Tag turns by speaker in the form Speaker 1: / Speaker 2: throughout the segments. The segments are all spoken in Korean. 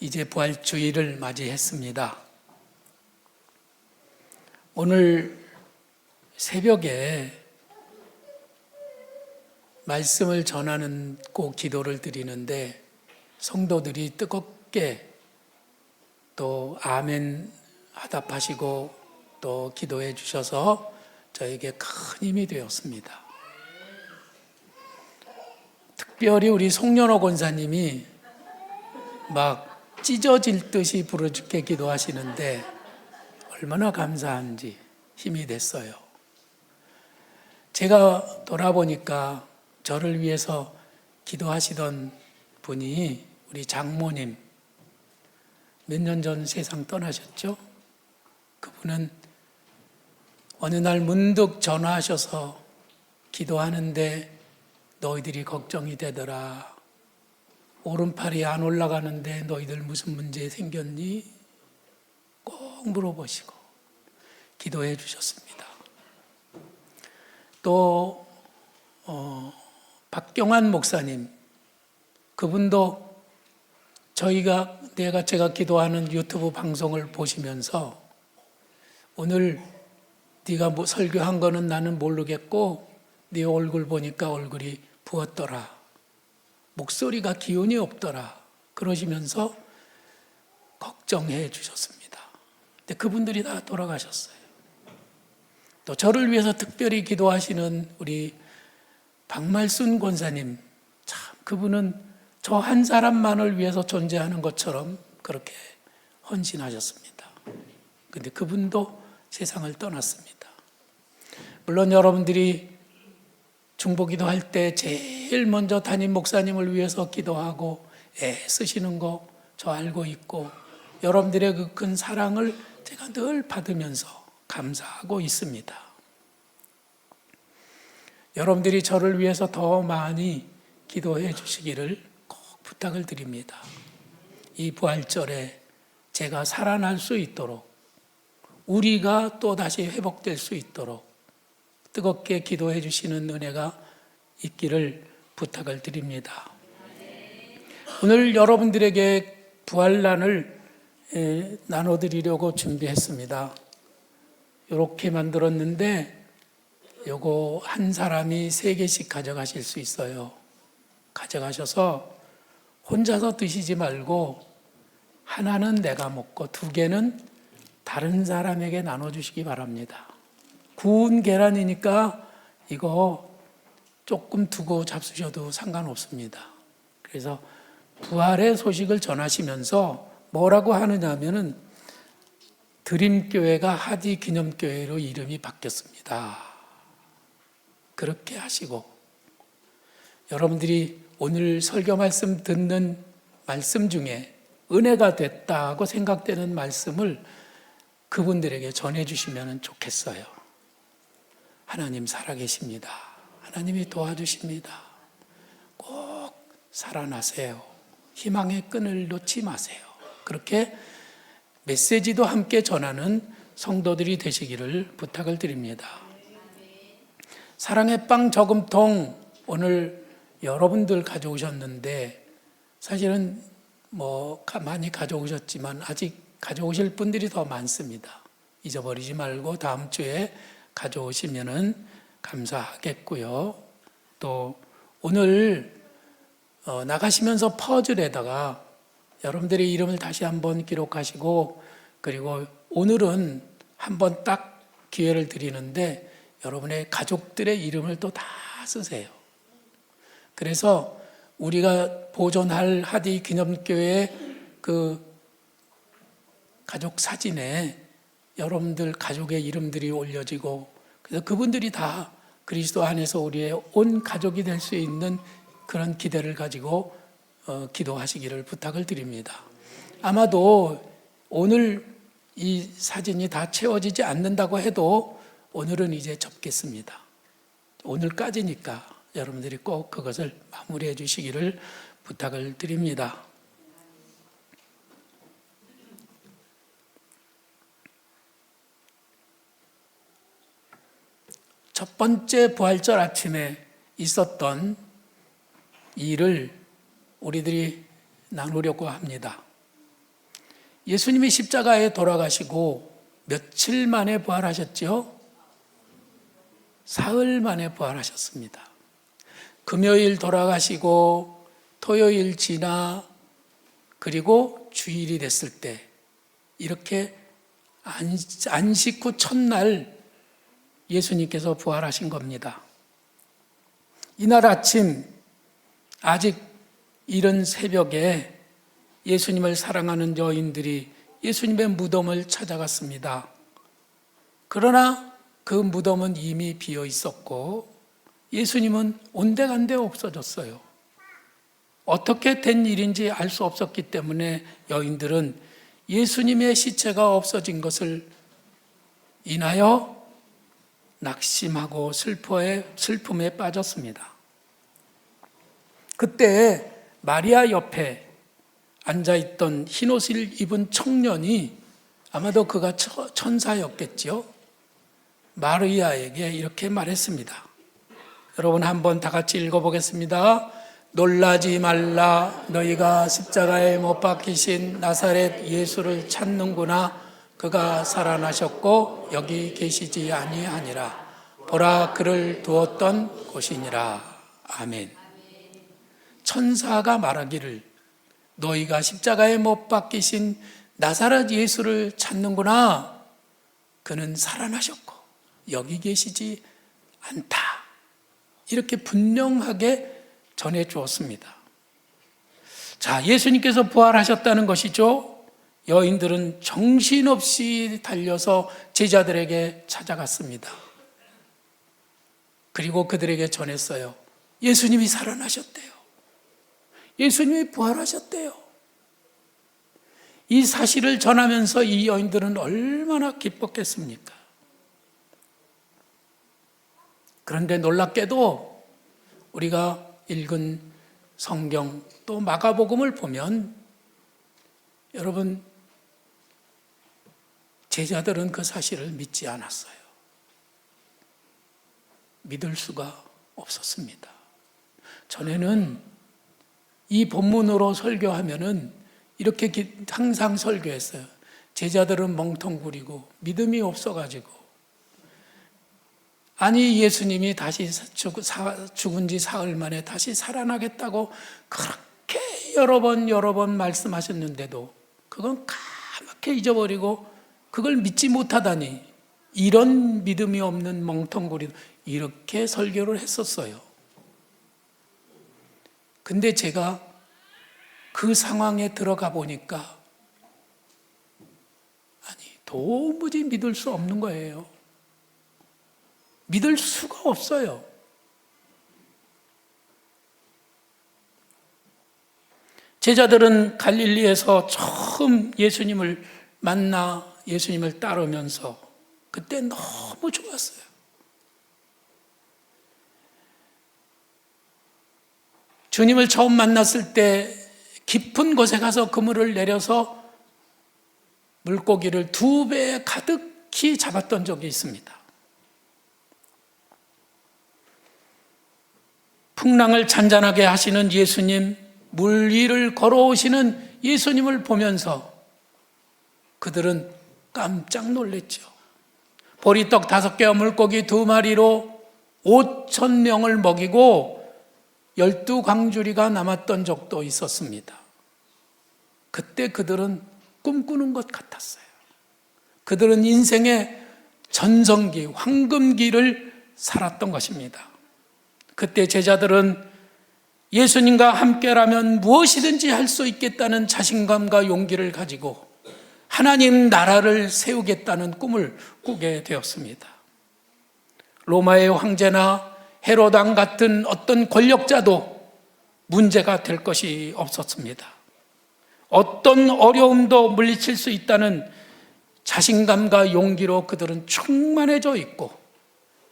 Speaker 1: 이제 부활주일을 맞이했습니다. 오늘 새벽에 말씀을 전하는 꼭 기도를 드리는데 성도들이 뜨겁게 또 아멘 화답하시고 또 기도해 주셔서 저에게 큰 힘이 되었습니다. 특별히 우리 송년호 권사님이 막 찢어질 듯이 부르짖게 기도하시는데 얼마나 감사한지 힘이 됐어요. 제가 돌아보니까 저를 위해서 기도하시던 분이 우리 장모님, 몇 년 전 세상 떠나셨죠? 그분은 어느 날 문득 전화하셔서 기도하는데 너희들이 걱정이 되더라. 오른팔이 안 올라가는데 너희들 무슨 문제 생겼니? 꼭 물어보시고 기도해 주셨습니다. 또 박경환 목사님, 그분도 제가 기도하는 유튜브 방송을 보시면서 오늘 네가 뭐 설교한 거는 나는 모르겠고 네 얼굴 보니까 얼굴이 부었더라. 목소리가 기운이 없더라. 그러시면서 걱정해 주셨습니다. 근데 그분들이 다 돌아가셨어요. 또 저를 위해서 특별히 기도하시는 우리 박말순 권사님, 참 그분은 저 한 사람만을 위해서 존재하는 것처럼 그렇게 헌신하셨습니다. 근데 그분도 세상을 떠났습니다. 물론 여러분들이 중보기도 할 때 제일 먼저 담임 목사님을 위해서 기도하고 애쓰시는 거 저 알고 있고 여러분들의 그 큰 사랑을 제가 늘 받으면서 감사하고 있습니다. 여러분들이 저를 위해서 더 많이 기도해 주시기를 꼭 부탁을 드립니다. 이 부활절에 제가 살아날 수 있도록, 우리가 또 다시 회복될 수 있도록 뜨겁게 기도해 주시는 은혜가 있기를 부탁을 드립니다. 오늘 여러분들에게 부활란을 나눠드리려고 준비했습니다. 이렇게 만들었는데 요거 한 사람이 3개씩 가져가실 수 있어요. 가져가셔서 혼자서 드시지 말고 하나는 내가 먹고 2개는 다른 사람에게 나눠주시기 바랍니다. 구운 계란이니까 이거 조금 두고 잡수셔도 상관없습니다. 그래서 부활의 소식을 전하시면서 뭐라고 하느냐 하면은 드림교회가 하디기념교회로 이름이 바뀌었습니다. 그렇게 하시고 여러분들이 오늘 설교 말씀 듣는 말씀 중에 은혜가 됐다고 생각되는 말씀을 그분들에게 전해주시면 좋겠어요. 하나님 살아계십니다. 하나님이 도와주십니다. 꼭 살아나세요. 희망의 끈을 놓지 마세요. 그렇게 메시지도 함께 전하는 성도들이 되시기를 부탁을 드립니다. 사랑의 빵 저금통 오늘 여러분들 가져오셨는데 사실은 많이 가져오셨지만 아직 가져오실 분들이 더 많습니다. 잊어버리지 말고 다음 주에 가져오시면은 감사하겠고요. 또 오늘 나가시면서 퍼즐에다가 여러분들의 이름을 다시 한번 기록하시고 그리고 오늘은 한번 딱 기회를 드리는데 여러분의 가족들의 이름을 또 다 쓰세요. 그래서 우리가 보존할 하디 기념교회 그 가족 사진에 여러분들 가족의 이름들이 올려지고 그래서 그분들이 다 그리스도 안에서 우리의 온 가족이 될 수 있는 그런 기대를 가지고 기도하시기를 부탁을 드립니다. 아마도 오늘 이 사진이 다 채워지지 않는다고 해도 오늘은 이제 접겠습니다. 오늘까지니까 여러분들이 꼭 그것을 마무리해 주시기를 부탁을 드립니다. 첫 번째 부활절 아침에 있었던 일을 우리들이 나누려고 합니다. 예수님이 십자가에 돌아가시고 며칠 만에 부활하셨죠? 사흘 만에 부활하셨습니다. 금요일 돌아가시고 토요일 지나 그리고 주일이 됐을 때 이렇게 안식 후 첫날 예수님께서 부활하신 겁니다. 이날 아침 아직 이른 새벽에 예수님을 사랑하는 여인들이 예수님의 무덤을 찾아갔습니다. 그러나 그 무덤은 이미 비어 있었고 예수님은 온데간데 없어졌어요. 어떻게 된 일인지 알 수 없었기 때문에 여인들은 예수님의 시체가 없어진 것을 인하여 낙심하고 슬픔에 빠졌습니다. 그때 마리아 옆에 앉아있던 흰옷을 입은 청년이 아마도 그가 천사였겠지요. 마리아에게 이렇게 말했습니다. 여러분 한번 다 같이 읽어보겠습니다. 놀라지 말라. 너희가 십자가에 못 박히신 나사렛 예수를 찾는구나. 그가 살아나셨고 여기 계시지 아니하니라. 보라, 그를 두었던 곳이니라. 아멘. 천사가 말하기를 너희가 십자가에 못 박히신 나사렛 예수를 찾는구나. 그는 살아나셨고 여기 계시지 않다. 이렇게 분명하게 전해 주었습니다. 자, 예수님께서 부활하셨다는 것이죠. 여인들은 정신없이 달려서 제자들에게 찾아갔습니다. 그리고 그들에게 전했어요. 예수님이 살아나셨대요. 예수님이 부활하셨대요. 이 사실을 전하면서 이 여인들은 얼마나 기뻤겠습니까? 그런데 놀랍게도 우리가 읽은 성경 또 마가복음을 보면 여러분 제자들은 그 사실을 믿지 않았어요. 믿을 수가 없었습니다. 전에는 이 본문으로 설교하면은 이렇게 항상 설교했어요. 제자들은 멍텅구리고 믿음이 없어가지고 아니 예수님이 다시 죽은 지 사흘 만에 다시 살아나겠다고 그렇게 여러 번 말씀하셨는데도 그건 까맣게 잊어버리고 그걸 믿지 못하다니 이런 믿음이 없는 멍텅구리 이렇게 설교를 했었어요. 근데 제가 그 상황에 들어가 보니까 도무지 믿을 수 없는 거예요. 믿을 수가 없어요. 제자들은 갈릴리에서 처음 예수님을 만나 예수님을 따르면서 그때 너무 좋았어요. 주님을 처음 만났을 때 깊은 곳에 가서 그물을 내려서 물고기를 2배 가득히 잡았던 적이 있습니다. 풍랑을 잔잔하게 하시는 예수님, 물 위를 걸어오시는 예수님을 보면서 그들은 깜짝 놀랐죠. 보리떡 5개와 물고기 2마리로 5,000명을 먹이고 12광주리가 남았던 적도 있었습니다. 그때 그들은 꿈꾸는 것 같았어요. 그들은 인생의 전성기, 황금기를 살았던 것입니다. 그때 제자들은 예수님과 함께라면 무엇이든지 할 수 있겠다는 자신감과 용기를 가지고 하나님 나라를 세우겠다는 꿈을 꾸게 되었습니다. 로마의 황제나 헤롯 왕 같은 어떤 권력자도 문제가 될 것이 없었습니다. 어떤 어려움도 물리칠 수 있다는 자신감과 용기로 그들은 충만해져 있고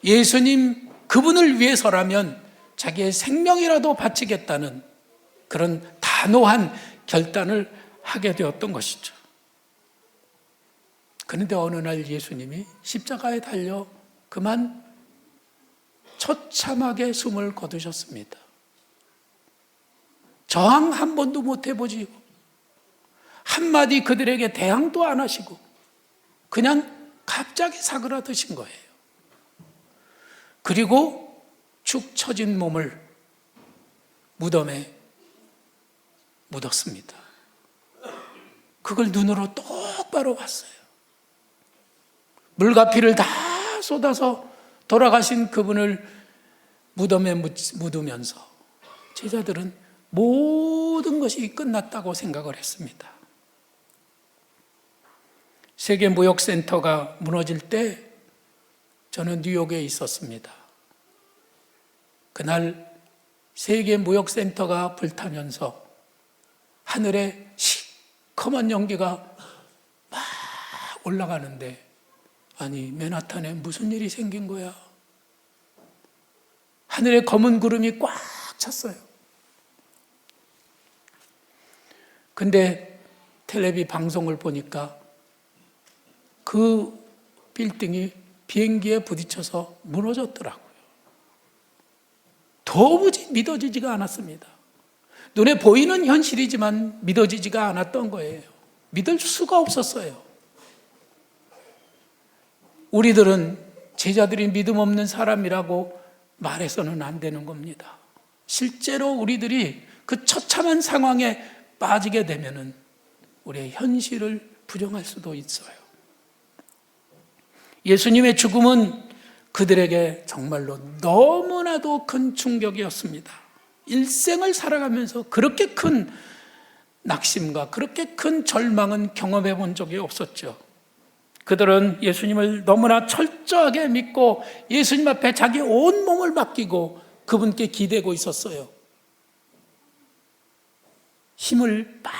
Speaker 1: 예수님 그분을 위해서라면 자기의 생명이라도 바치겠다는 그런 단호한 결단을 하게 되었던 것이죠. 그런데 어느 날 예수님이 십자가에 달려 그만 처참하게 숨을 거두셨습니다. 저항 한 번도 못 해보지요. 한마디 그들에게 대항도 안 하시고 그냥 갑자기 사그라드신 거예요. 그리고 축 처진 몸을 무덤에 묻었습니다. 그걸 눈으로 똑바로 봤어요. 물과 피를 다 쏟아서 돌아가신 그분을 무덤에 묻으면서 제자들은 모든 것이 끝났다고 생각을 했습니다. 세계무역센터가 무너질 때 저는 뉴욕에 있었습니다. 그날 세계무역센터가 불타면서 하늘에 시커먼 연기가 막 올라가는데, 아니 맨하탄에 무슨 일이 생긴 거야? 하늘에 검은 구름이 꽉 찼어요. 근데 텔레비 방송을 보니까 그 빌딩이 비행기에 부딪혀서 무너졌더라고요. 도무지 믿어지지가 않았습니다. 눈에 보이는 현실이지만 믿어지지가 않았던 거예요. 믿을 수가 없었어요. 우리들은 제자들이 믿음 없는 사람이라고 말해서는 안 되는 겁니다. 실제로 우리들이 그 처참한 상황에 빠지게 되면은 우리의 현실을 부정할 수도 있어요. 예수님의 죽음은 그들에게 정말로 너무나도 큰 충격이었습니다. 일생을 살아가면서 그렇게 큰 낙심과 그렇게 큰 절망은 경험해 본 적이 없었죠. 그들은 예수님을 너무나 철저하게 믿고 예수님 앞에 자기 온 몸을 맡기고 그분께 기대고 있었어요. 힘을 막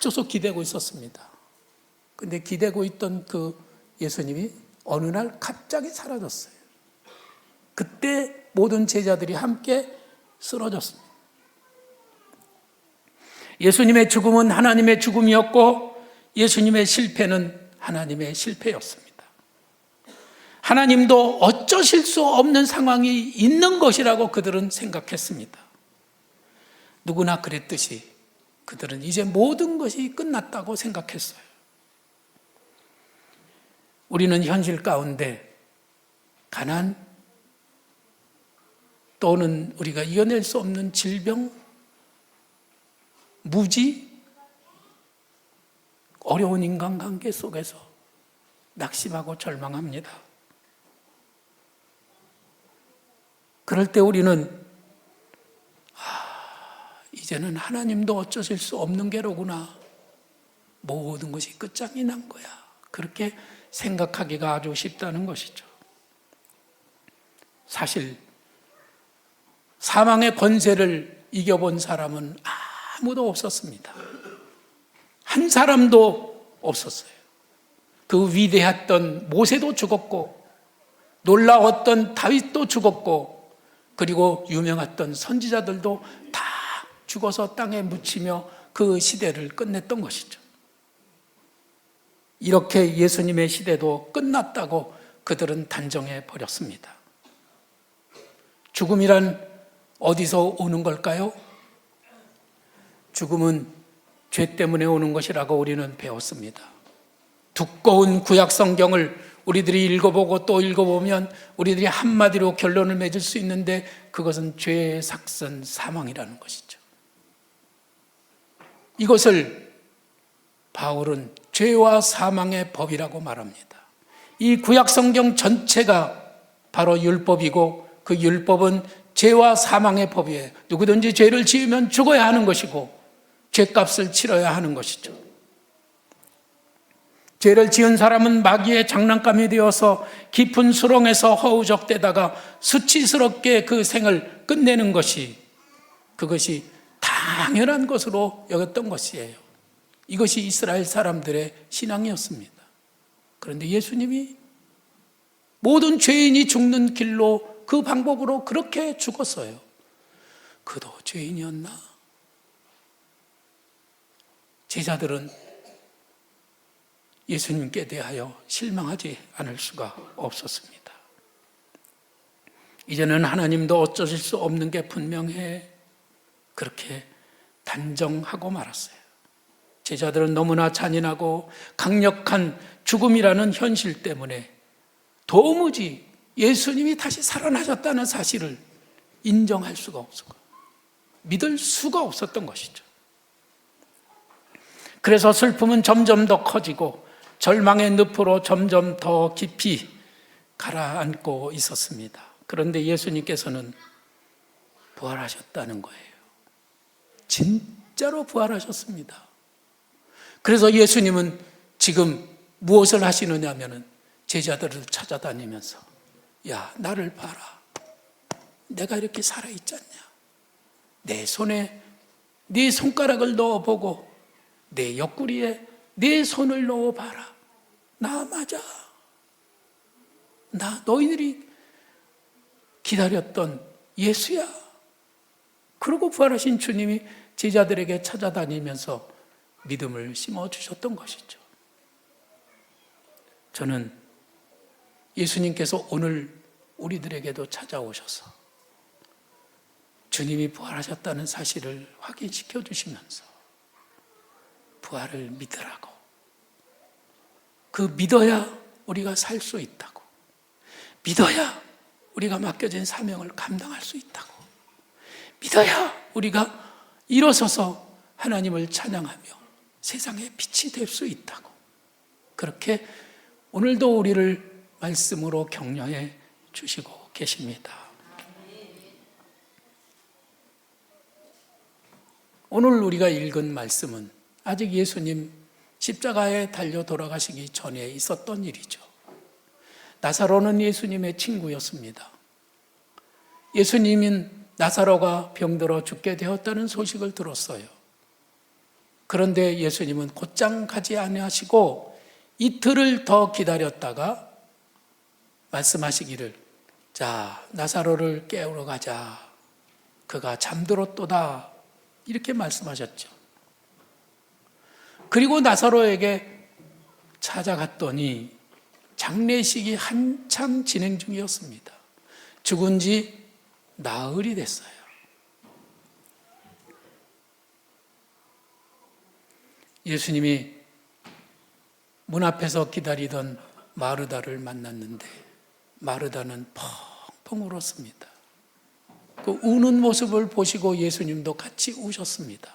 Speaker 1: 줘서 기대고 있었습니다. 근데 기대고 있던 그 예수님이 어느 날 갑자기 사라졌어요. 그때 모든 제자들이 함께 쓰러졌습니다. 예수님의 죽음은 하나님의 죽음이었고 예수님의 실패는 하나님의 실패였습니다. 하나님도 어쩌실 수 없는 상황이 있는 것이라고 그들은 생각했습니다. 누구나 그랬듯이 그들은 이제 모든 것이 끝났다고 생각했어요. 우리는 현실 가운데 가난 또는 우리가 이겨낼 수 없는 질병, 무지, 어려운 인간관계 속에서 낙심하고 절망합니다. 그럴 때 우리는 이제는 하나님도 어쩌실 수 없는 게로구나. 모든 것이 끝장이 난 거야. 그렇게 생각하기가 아주 쉽다는 것이죠. 사실 사망의 권세를 이겨본 사람은 아무도 없었습니다. 한 사람도 없었어요. 그 위대했던 모세도 죽었고 놀라웠던 다윗도 죽었고 그리고 유명했던 선지자들도 다 죽어서 땅에 묻히며 그 시대를 끝냈던 것이죠. 이렇게 예수님의 시대도 끝났다고 그들은 단정해 버렸습니다. 죽음이란 어디서 오는 걸까요? 죽음은 죄 때문에 오는 것이라고 우리는 배웠습니다. 두꺼운 구약 성경을 우리들이 읽어보고 또 읽어보면 우리들이 한마디로 결론을 맺을 수 있는데 그것은 죄의 삭선 사망이라는 것이죠. 이것을 바울은 죄와 사망의 법이라고 말합니다. 이 구약 성경 전체가 바로 율법이고 그 율법은 죄와 사망의 법이에요. 누구든지 죄를 지으면 죽어야 하는 것이고 죄값을 치러야 하는 것이죠. 죄를 지은 사람은 마귀의 장난감이 되어서 깊은 수렁에서 허우적대다가 수치스럽게 그 생을 끝내는 것이 그것이 당연한 것으로 여겼던 것이에요. 이것이 이스라엘 사람들의 신앙이었습니다. 그런데 예수님이 모든 죄인이 죽는 길로 그 방법으로 그렇게 죽었어요. 그도 죄인이었나? 제자들은 예수님께 대하여 실망하지 않을 수가 없었습니다. 이제는 하나님도 어쩌실 수 없는 게 분명해. 그렇게 단정하고 말았어요. 제자들은 너무나 잔인하고 강력한 죽음이라는 현실 때문에 도무지 예수님이 다시 살아나셨다는 사실을 인정할 수가 없었고 믿을 수가 없었던 것이죠. 그래서 슬픔은 점점 더 커지고 절망의 늪으로 점점 더 깊이 가라앉고 있었습니다. 그런데 예수님께서는 부활하셨다는 거예요. 진짜로 부활하셨습니다. 그래서 예수님은 지금 무엇을 하시느냐 하면은 제자들을 찾아다니면서 야, 나를 봐라. 내가 이렇게 살아있지 않냐. 내 손에 네 손가락을 넣어보고 내 옆구리에 네 손을 넣어봐라. 나 맞아. 나 너희들이 기다렸던 예수야. 그러고 부활하신 주님이 제자들에게 찾아다니면서 믿음을 심어주셨던 것이죠. 저는 예수님께서 오늘 우리들에게도 찾아오셔서 주님이 부활하셨다는 사실을 확인시켜 주시면서 부활을 믿으라고, 그 믿어야 우리가 살 수 있다고, 믿어야 우리가 맡겨진 사명을 감당할 수 있다고, 믿어야 우리가 일어서서 하나님을 찬양하며 세상에 빛이 될 수 있다고, 그렇게 오늘도 우리를 말씀으로 격려해 주시고 계십니다. 오늘 우리가 읽은 말씀은 아직 예수님 십자가에 달려 돌아가시기 전에 있었던 일이죠. 나사로는 예수님의 친구였습니다. 예수님은 나사로가 병들어 죽게 되었다는 소식을 들었어요. 그런데 예수님은 곧장 가지 아니하시고 이틀을 더 기다렸다가 말씀하시기를, 자, 나사로를 깨우러 가자. 그가 잠들었도다. 이렇게 말씀하셨죠. 그리고 나사로에게 찾아갔더니 장례식이 한참 진행 중이었습니다. 죽은 지 나흘이 됐어요. 예수님이 문 앞에서 기다리던 마르다를 만났는데 마르다는 펑펑 울었습니다. 그 우는 모습을 보시고 예수님도 같이 우셨습니다.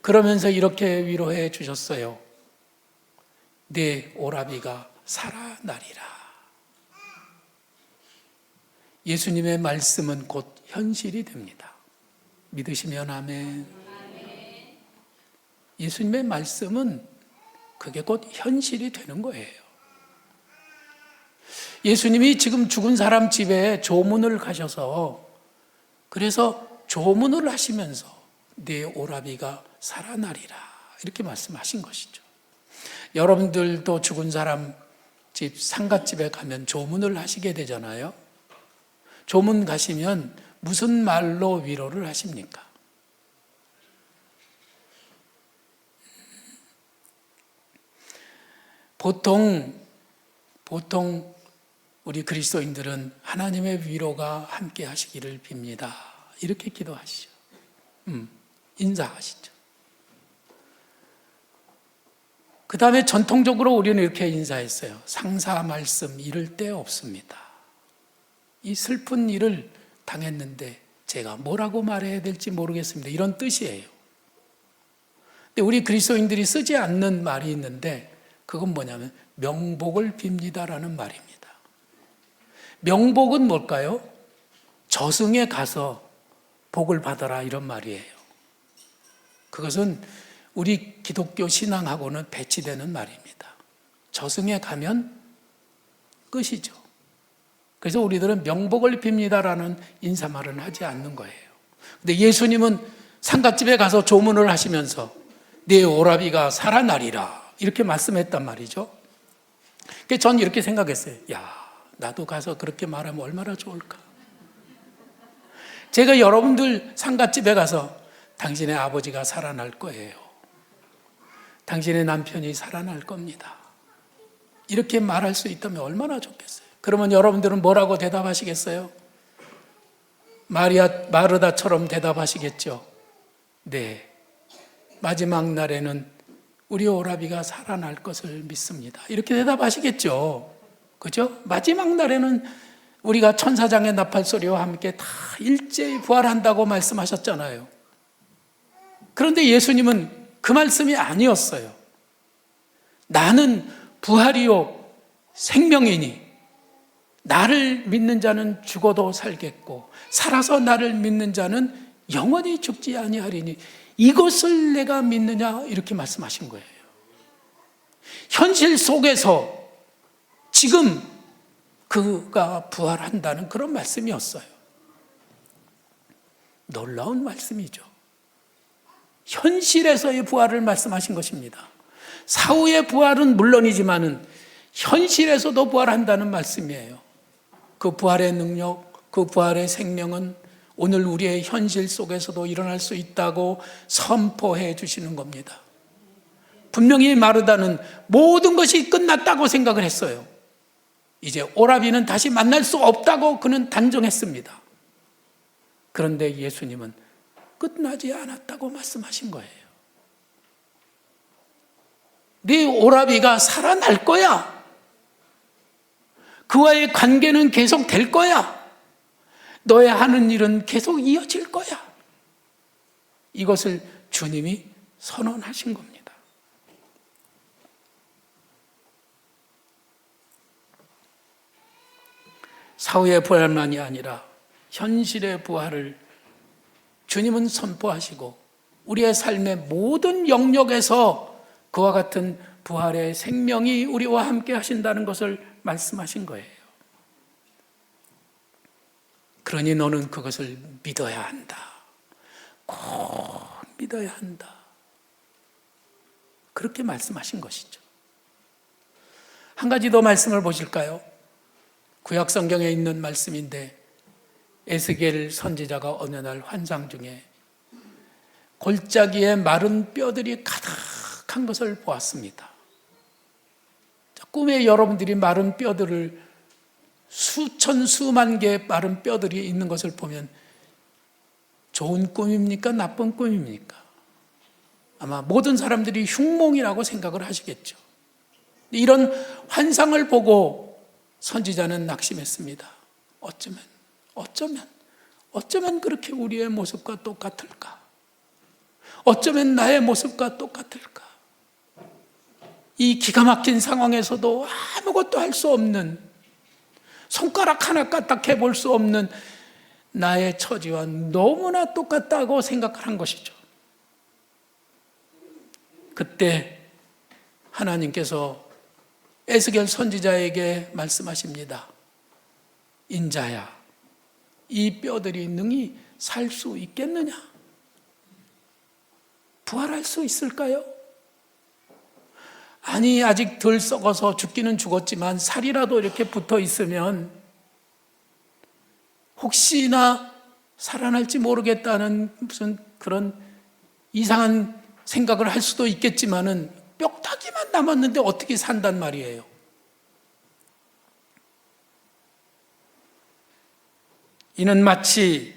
Speaker 1: 그러면서 이렇게 위로해 주셨어요. 내 오라비가 살아나리라. 예수님의 말씀은 곧 현실이 됩니다. 믿으시면 아멘. 예수님의 말씀은 그게 곧 현실이 되는 거예요. 예수님이 지금 죽은 사람 집에 조문을 가셔서 그래서 조문을 하시면서 내 오라비가 살아나리라 이렇게 말씀하신 것이죠. 여러분들도 죽은 사람 집 상갓집에 가면 조문을 하시게 되잖아요. 조문 가시면 무슨 말로 위로를 하십니까? 보통 우리 그리스도인들은 하나님의 위로가 함께 하시기를 빕니다. 이렇게 기도하시죠. 인사하시죠. 그 다음에 전통적으로 우리는 이렇게 인사했어요. 상사 말씀 잃을 데 없습니다. 이 슬픈 일을 당했는데 제가 뭐라고 말해야 될지 모르겠습니다. 이런 뜻이에요. 근데 우리 그리스도인들이 쓰지 않는 말이 있는데 그건 뭐냐면 명복을 빕니다라는 말입니다. 명복은 뭘까요? 저승에 가서 복을 받아라 이런 말이에요. 그것은 우리 기독교 신앙하고는 배치되는 말입니다. 저승에 가면 끝이죠. 그래서 우리들은 명복을 빕니다라는 인사말은 하지 않는 거예요. 근데 예수님은 상갓집에 가서 조문을 하시면서 내 오라비가 살아나리라 이렇게 말씀했단 말이죠. 그래서 전 이렇게 생각했어요. 야, 나도 가서 그렇게 말하면 얼마나 좋을까. 제가 여러분들 상갓집에 가서 당신의 아버지가 살아날 거예요. 당신의 남편이 살아날 겁니다. 이렇게 말할 수 있다면 얼마나 좋겠어요. 그러면 여러분들은 뭐라고 대답하시겠어요? 마르다처럼 대답하시겠죠. 네, 마지막 날에는 우리 오라비가 살아날 것을 믿습니다. 이렇게 대답하시겠죠. 그죠? 마지막 날에는 우리가 천사장의 나팔 소리와 함께 다 일제히 부활한다고 말씀하셨잖아요. 그런데 예수님은 그 말씀이 아니었어요. 나는 부활이요 생명이니 나를 믿는 자는 죽어도 살겠고 살아서 나를 믿는 자는 영원히 죽지 아니하리니 이것을 내가 믿느냐 이렇게 말씀하신 거예요. 현실 속에서 지금 그가 부활한다는 그런 말씀이었어요. 놀라운 말씀이죠. 현실에서의 부활을 말씀하신 것입니다. 사후의 부활은 물론이지만은 현실에서도 부활한다는 말씀이에요. 그 부활의 능력, 그 부활의 생명은 오늘 우리의 현실 속에서도 일어날 수 있다고 선포해 주시는 겁니다. 분명히 마르다는 모든 것이 끝났다고 생각을 했어요. 이제 오라비는 다시 만날 수 없다고 그는 단정했습니다. 그런데 예수님은 끝나지 않았다고 말씀하신 거예요. 네 오라비가 살아날 거야. 그와의 관계는 계속 될 거야. 너의 하는 일은 계속 이어질 거야. 이것을 주님이 선언하신 겁니다. 사후의 부활만이 아니라 현실의 부활을 주님은 선포하시고 우리의 삶의 모든 영역에서 그와 같은 부활의 생명이 우리와 함께 하신다는 것을 말씀하신 거예요. 그러니 너는 그것을 믿어야 한다. 꼭 믿어야 한다. 그렇게 말씀하신 것이죠. 한 가지 더 말씀을 보실까요? 구약 성경에 있는 말씀인데 에스겔 선지자가 어느 날 환상 중에 골짜기에 마른 뼈들이 가득한 것을 보았습니다. 꿈에 여러분들이 마른 뼈들을 수천 수만 개의 마른 뼈들이 있는 것을 보면 좋은 꿈입니까? 나쁜 꿈입니까? 아마 모든 사람들이 흉몽이라고 생각을 하시겠죠. 이런 환상을 보고 선지자는 낙심했습니다. 어쩌면 그렇게 우리의 모습과 똑같을까? 어쩌면 나의 모습과 똑같을까? 이 기가 막힌 상황에서도 아무것도 할 수 없는, 손가락 하나 까딱해 볼 수 없는 나의 처지와 너무나 똑같다고 생각한 것이죠. 그때 하나님께서 에스겔 선지자에게 말씀하십니다. 인자야, 이 뼈들이 능히 살 수 있겠느냐? 부활할 수 있을까요? 아니, 아직 덜 썩어서 죽기는 죽었지만 살이라도 이렇게 붙어 있으면 혹시나 살아날지 모르겠다는 무슨 그런 이상한 생각을 할 수도 있겠지만은 뼈다귀만 남았는데 어떻게 산단 말이에요. 이는 마치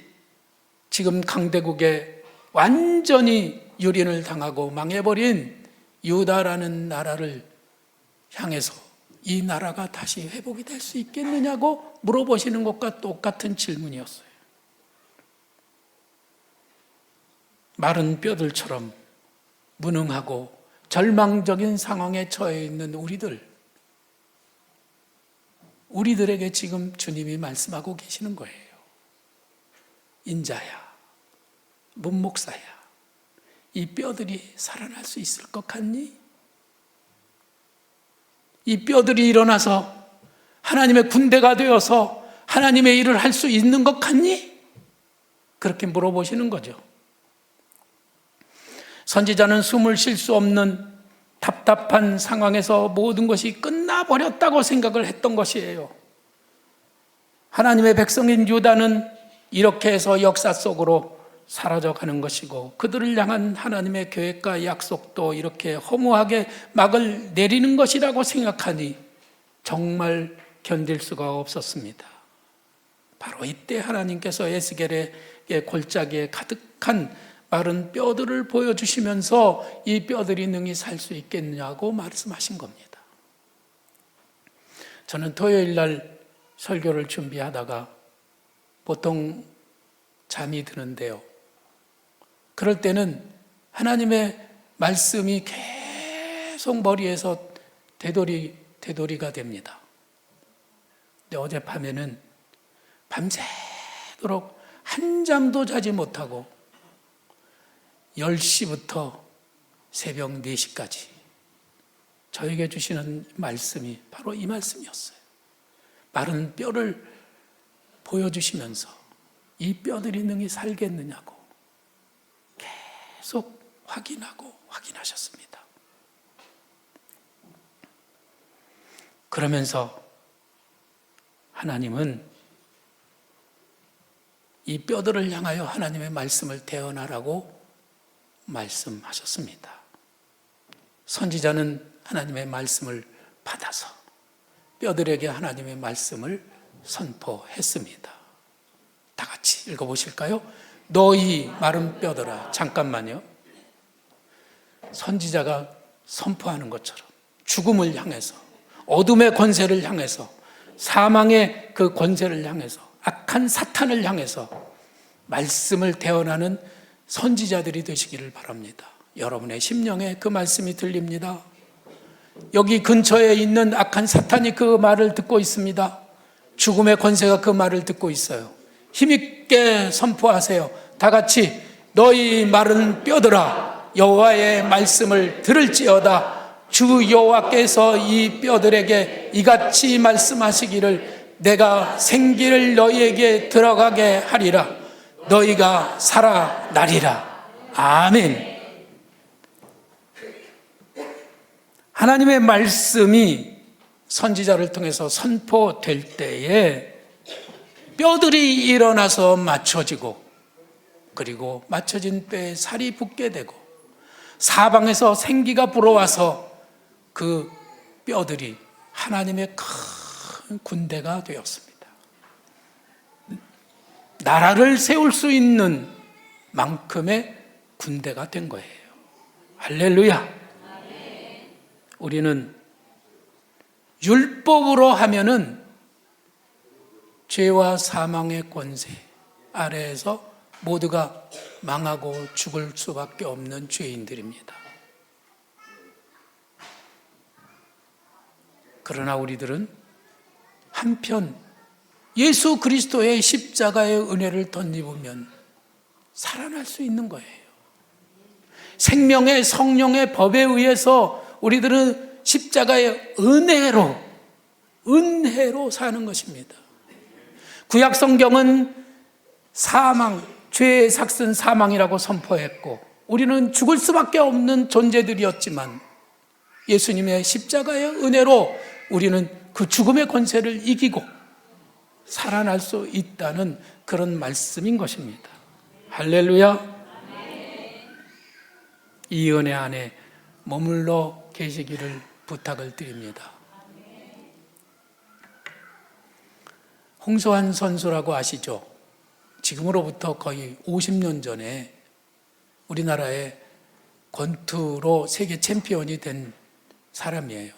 Speaker 1: 지금 강대국에 완전히 유린을 당하고 망해버린 유다라는 나라를 향해서 이 나라가 다시 회복이 될 수 있겠느냐고 물어보시는 것과 똑같은 질문이었어요. 마른 뼈들처럼 무능하고 절망적인 상황에 처해 있는 우리들에게 지금 주님이 말씀하고 계시는 거예요. 인자야, 문목사야, 이 뼈들이 살아날 수 있을 것 같니? 이 뼈들이 일어나서 하나님의 군대가 되어서 하나님의 일을 할 수 있는 것 같니? 그렇게 물어보시는 거죠. 선지자는 숨을 쉴 수 없는 답답한 상황에서 모든 것이 끝나버렸다고 생각을 했던 것이에요. 하나님의 백성인 유다는 이렇게 해서 역사 속으로 사라져가는 것이고 그들을 향한 하나님의 계획과 약속도 이렇게 허무하게 막을 내리는 것이라고 생각하니 정말 견딜 수가 없었습니다. 바로 이때 하나님께서 에스겔의 골짜기에 가득한 마른 뼈들을 보여주시면서 이 뼈들이 능히 살 수 있겠느냐고 말씀하신 겁니다. 저는 토요일 날 설교를 준비하다가 보통 잠이 드는데요. 그럴 때는 하나님의 말씀이 계속 머리에서 되돌이가 됩니다. 근데 어젯밤에는 밤새도록 한 잠도 자지 못하고 10시부터 새벽 4시까지 저에게 주시는 말씀이 바로 이 말씀이었어요. 마른 뼈를 보여주시면서 이 뼈들이 능히 살겠느냐고 계속 확인하셨습니다. 그러면서 하나님은 이 뼈들을 향하여 하나님의 말씀을 대언하라고 말씀하셨습니다. 선지자는 하나님의 말씀을 받아서 뼈들에게 하나님의 말씀을 선포했습니다. 다 같이 읽어보실까요? 너희 마른 뼈들아. 잠깐만요. 선지자가 선포하는 것처럼 죽음을 향해서, 어둠의 권세를 향해서, 사망의 그 권세를 향해서, 악한 사탄을 향해서 말씀을 대언하는 선지자들이 되시기를 바랍니다. 여러분의 심령에 그 말씀이 들립니다. 여기 근처에 있는 악한 사탄이 그 말을 듣고 있습니다. 죽음의 권세가 그 말을 듣고 있어요. 힘있게 선포하세요. 다 같이 너희 마른 뼈들아 여호와의 말씀을 들을지어다. 주 여호와께서 이 뼈들에게 이같이 말씀하시기를 내가 생기를 너희에게 들어가게 하리라. 너희가 살아나리라. 아멘. 하나님의 말씀이 선지자를 통해서 선포될 때에 뼈들이 일어나서 맞춰지고, 그리고 맞춰진 뼈에 살이 붙게 되고, 사방에서 생기가 불어와서 그 뼈들이 하나님의 큰 군대가 되었습니다. 나라를 세울 수 있는 만큼의 군대가 된 거예요. 할렐루야. 우리는 율법으로 하면은 죄와 사망의 권세 아래에서 모두가 망하고 죽을 수밖에 없는 죄인들입니다. 그러나 우리들은 한편 예수 그리스도의 십자가의 은혜를 덧입으면 살아날 수 있는 거예요. 생명의 성령의 법에 의해서 우리들은 십자가의 은혜로 사는 것입니다. 구약 성경은 사망, 죄의 삭슨 사망이라고 선포했고 우리는 죽을 수밖에 없는 존재들이었지만 예수님의 십자가의 은혜로 우리는 그 죽음의 권세를 이기고 살아날 수 있다는 그런 말씀인 것입니다. 할렐루야. 이 은혜 안에 머물러 계시기를 부탁을 드립니다. 홍소환 선수라고 아시죠? 지금으로부터 거의 50년 전에 우리나라의 권투로 세계 챔피언이 된 사람이에요.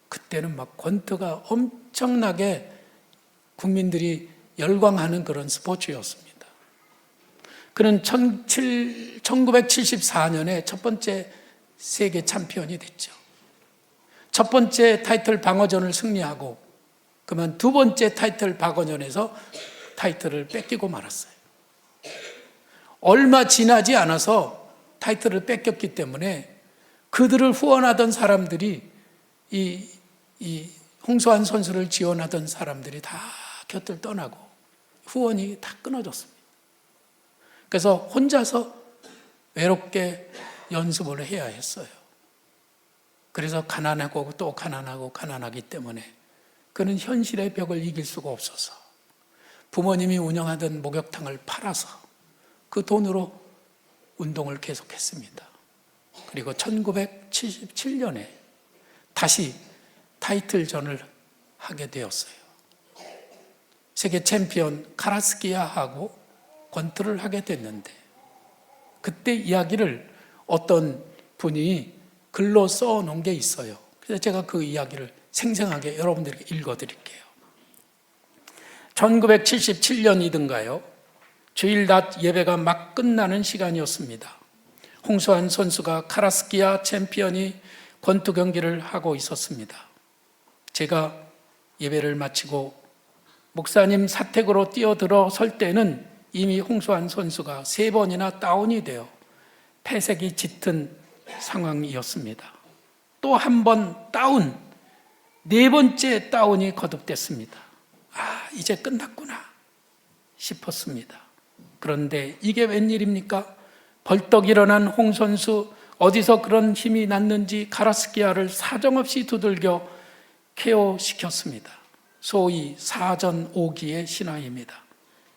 Speaker 1: 그때는 막 권투가 엄청나게 국민들이 열광하는 그런 스포츠였습니다. 그는 1974년에 첫 번째 세계 챔피언이 됐죠. 첫 번째 타이틀 방어전을 승리하고 그만 두 번째 타이틀 방어전에서 타이틀을 뺏기고 말았어요. 얼마 지나지 않아서 타이틀을 뺏겼기 때문에 그들을 후원하던 사람들이 이 홍소환 선수를 지원하던 사람들이 다 곁을 떠나고 후원이 다 끊어졌습니다. 그래서 혼자서 외롭게 연습을 해야 했어요. 그래서 가난하고 또 가난하기 때문에 그는 현실의 벽을 이길 수가 없어서 부모님이 운영하던 목욕탕을 팔아서 그 돈으로 운동을 계속했습니다. 그리고 1977년에 다시 타이틀전을 하게 되었어요. 세계 챔피언 카라스키아하고 권투를 하게 됐는데 그때 이야기를 어떤 분이 글로 써놓은 게 있어요. 그래서 제가 그 이야기를 생생하게 여러분들에게 읽어드릴게요. 1977년이든가요. 주일 낮 예배가 막 끝나는 시간이었습니다. 홍수환 선수가 카라스키아 챔피언이 권투 경기를 하고 있었습니다. 제가 예배를 마치고 목사님 사택으로 뛰어들어 설 때는 이미 홍수환 선수가 3번이나 다운이 되어 폐색이 짙은 상황이었습니다. 또 한 번 다운, 4번째 다운이 거듭됐습니다. 이제 끝났구나 싶었습니다. 그런데 이게 웬일입니까? 벌떡 일어난 홍 선수, 어디서 그런 힘이 났는지 카라스키아를 사정없이 두들겨 KO시켰습니다. 소위 사전 5기의 신하입니다.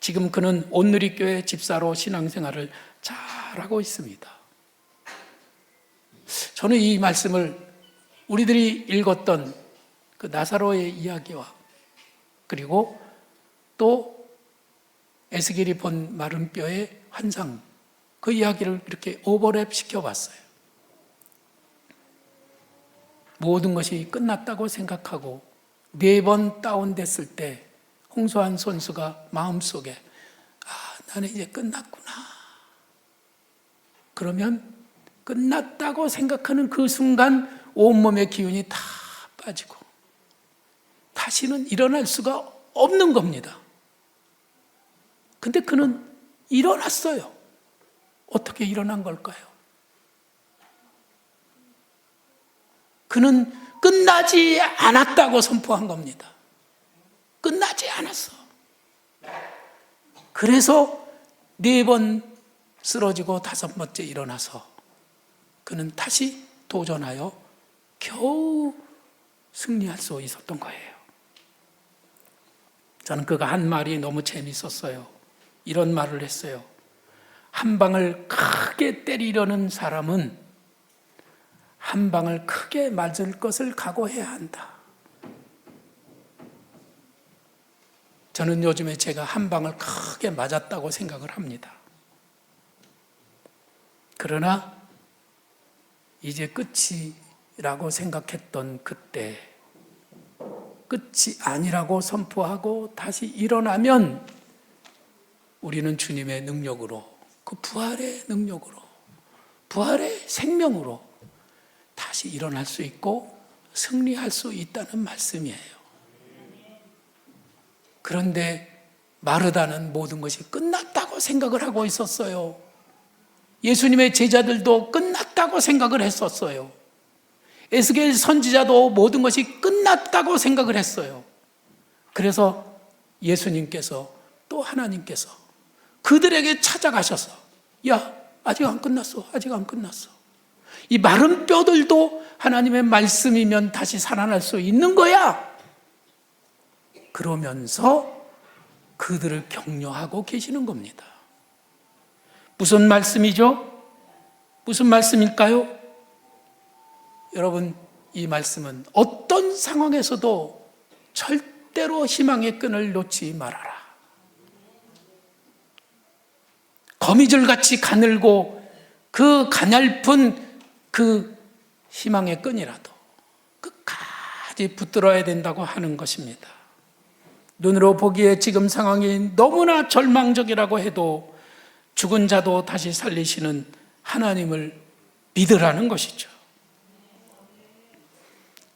Speaker 1: 지금 그는 온누리교회 집사로 신앙생활을 잘하고 있습니다. 저는 이 말씀을 우리들이 읽었던 그 나사로의 이야기와 그리고 또 에스겔이 본 마른 뼈의 환상, 그 이야기를 이렇게 오버랩 시켜봤어요. 모든 것이 끝났다고 생각하고 4번 다운됐을 때 홍수환 선수가 마음속에 나는 이제 끝났구나. 그러면 끝났다고 생각하는 그 순간 온몸의 기운이 다 빠지고 다시는 일어날 수가 없는 겁니다. 근데 그는 일어났어요. 어떻게 일어난 걸까요? 그는 끝나지 않았다고 선포한 겁니다. 끝나지 않았어. 그래서 4번 쓰러지고 5번째 일어나서 그는 다시 도전하여 겨우 승리할 수 있었던 거예요. 저는 그가 한 말이 너무 재밌었어요. 이런 말을 했어요. 한 방을 크게 때리려는 사람은 한 방을 크게 맞을 것을 각오해야 한다. 저는 요즘에 제가 한 방을 크게 맞았다고 생각을 합니다. 그러나 이제 끝이라고 생각했던 그때, 끝이 아니라고 선포하고 다시 일어나면 우리는 주님의 능력으로, 그 부활의 능력으로, 부활의 생명으로 다시 일어날 수 있고 승리할 수 있다는 말씀이에요. 그런데 마르다는 모든 것이 끝났다고 생각을 하고 있었어요. 예수님의 제자들도 끝났다고 생각을 했었어요. 에스겔 선지자도 모든 것이 끝났다고 생각을 했어요. 그래서 예수님께서 또 하나님께서 그들에게 찾아가셔서 아직 안 끝났어. 아직 안 끝났어. 이 마른 뼈들도 하나님의 말씀이면 다시 살아날 수 있는 거야. 그러면서 그들을 격려하고 계시는 겁니다. 무슨 말씀이죠? 무슨 말씀일까요? 여러분, 이 말씀은 어떤 상황에서도 절대로 희망의 끈을 놓지 말아라. 거미줄같이 가늘고 그 가냘픈 그 희망의 끈이라도 끝까지 붙들어야 된다고 하는 것입니다. 눈으로 보기에 지금 상황이 너무나 절망적이라고 해도 죽은 자도 다시 살리시는 하나님을 믿으라는 것이죠.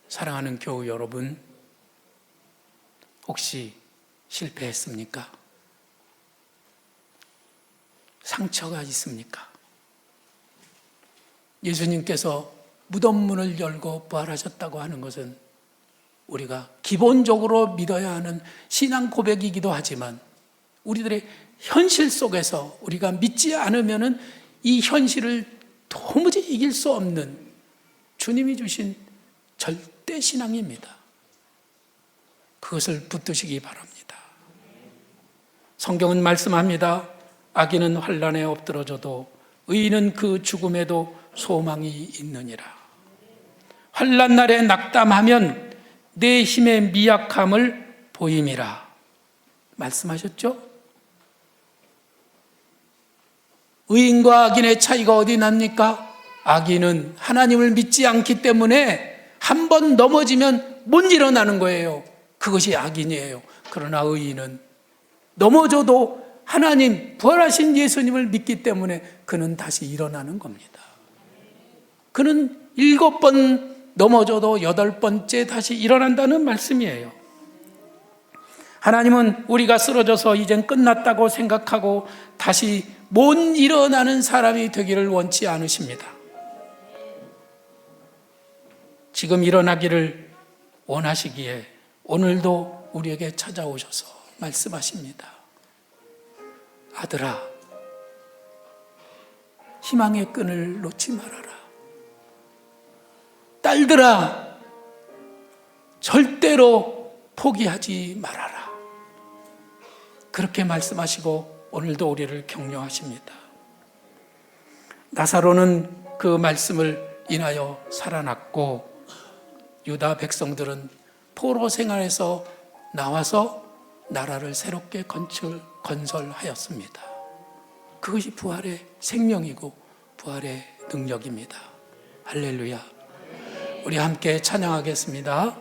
Speaker 1: 사랑하는 교우 여러분, 혹시 실패했습니까? 상처가 있습니까? 예수님께서 무덤 문을 열고 부활하셨다고 하는 것은 우리가 기본적으로 믿어야 하는 신앙 고백이기도 하지만 우리들의 현실 속에서 우리가 믿지 않으면 이 현실을 도무지 이길 수 없는 주님이 주신 절대 신앙입니다. 그것을 붙드시기 바랍니다. 성경은 말씀합니다. 악인은 환난에 엎드러져도 의인은 그 죽음에도 소망이 있느니라. 환난 날에 낙담하면 내 힘의 미약함을 보임이라 말씀하셨죠? 의인과 악인의 차이가 어디 납니까? 악인은 하나님을 믿지 않기 때문에 한 번 넘어지면 못 일어나는 거예요. 그것이 악인이에요. 그러나 의인은 넘어져도 하나님, 부활하신 예수님을 믿기 때문에 그는 다시 일어나는 겁니다. 그는 7번 넘어져도 8번째 다시 일어난다는 말씀이에요. 하나님은 우리가 쓰러져서 이젠 끝났다고 생각하고 다시 못 일어나는 사람이 되기를 원치 않으십니다. 지금 일어나기를 원하시기에 오늘도 우리에게 찾아오셔서 말씀하십니다. 아들아, 희망의 끈을 놓지 말아라. 딸들아, 절대로 포기하지 말아라. 그렇게 말씀하시고 오늘도 우리를 격려하십니다. 나사로는 그 말씀을 인하여 살아났고 유다 백성들은 포로 생활에서 나와서 나라를 새롭게 건설하였습니다. 그것이 부활의 생명이고 부활의 능력입니다. 할렐루야. 우리 함께 찬양하겠습니다.